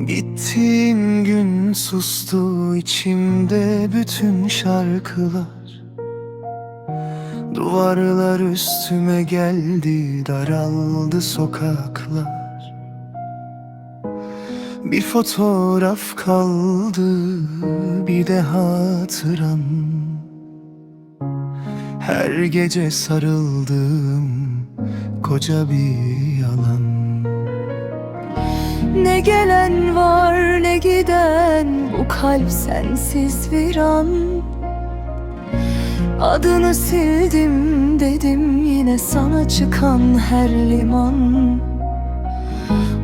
Gittiğin gün sustu içimde bütün şarkılar. Duvarlar üstüme geldi, daraldı sokaklar. Bir fotoğraf kaldı, bir de hatıram. Her gece sarıldığım koca bir yalan. Ne gelen var ne giden, bu kalp sensiz viran. Adını sildim dedim, yine sana çıkan her liman.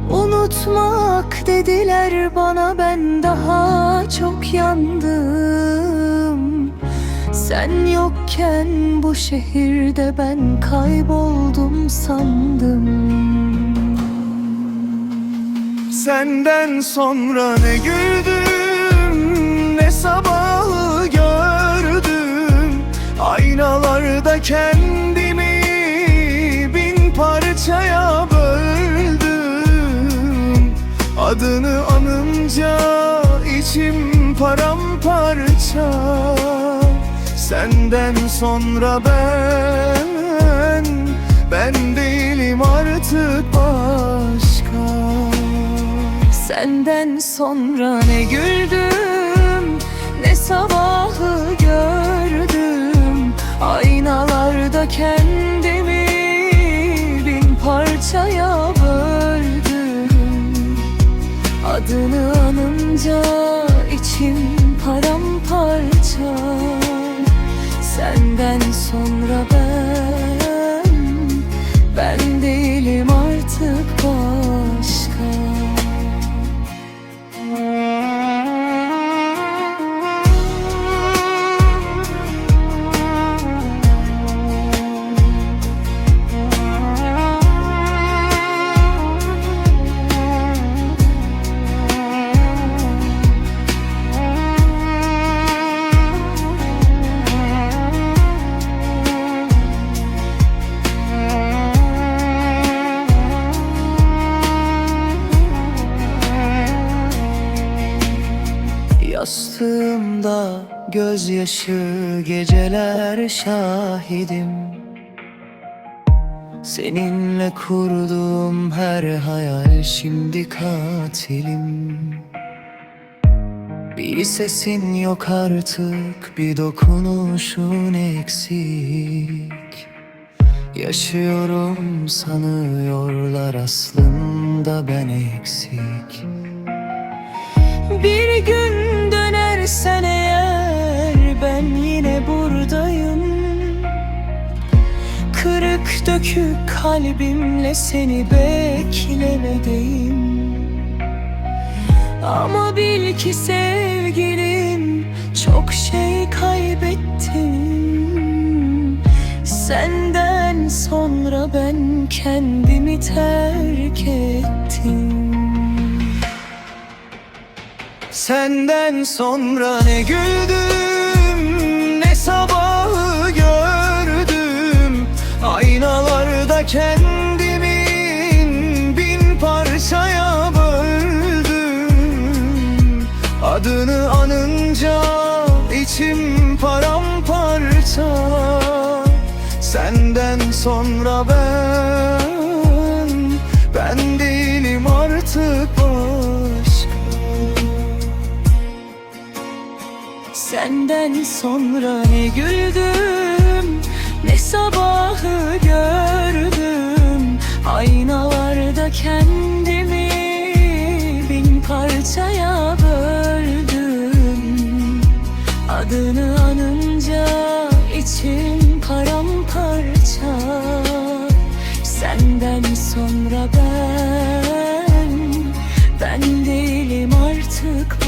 Unutmak dediler bana, ben daha çok yandım. Sen yokken bu şehirde ben kayboldum sandım. Senden sonra ne güldüm, ne sabahı gördüm. Aynalarda kendimi bin parçaya böldüm. Adını anınca içim paramparça. Senden sonra ben değilim artık başka. Senden sonra ne güldüm, ne sabahı gördüm. Aynalarda kendimi bin parçaya böldüm. Adını anınca içim paramparça. Senden sonra ben değilim artık başka. Yastığımda gözyaşı, geceler şahidim. Seninle kurduğum her hayal şimdi katilim. Bir sesin yok artık, bir dokunuşun eksik. Yaşıyorum sanıyorlar, aslında ben eksik. Bir gün dönersen eğer, ben yine buradayım. Kırık dökük kalbimle seni beklemedeyim. Ama bil ki sevgilim, çok şey kaybettim. Senden sonra ben kendimi terk ettim. Senden sonra ne güldüm, ne sabahı gördüm. Aynalarda kendimin bin parçaya böldüm. Adını anınca içim paramparça. Senden sonra ben değilim artık başka. Senden sonra ne güldüm, ne sabahı gördüm. Aynalarda kendimi bin parçaya böldüm. Adını anınca içim paramparça. Senden sonra ben değilim artık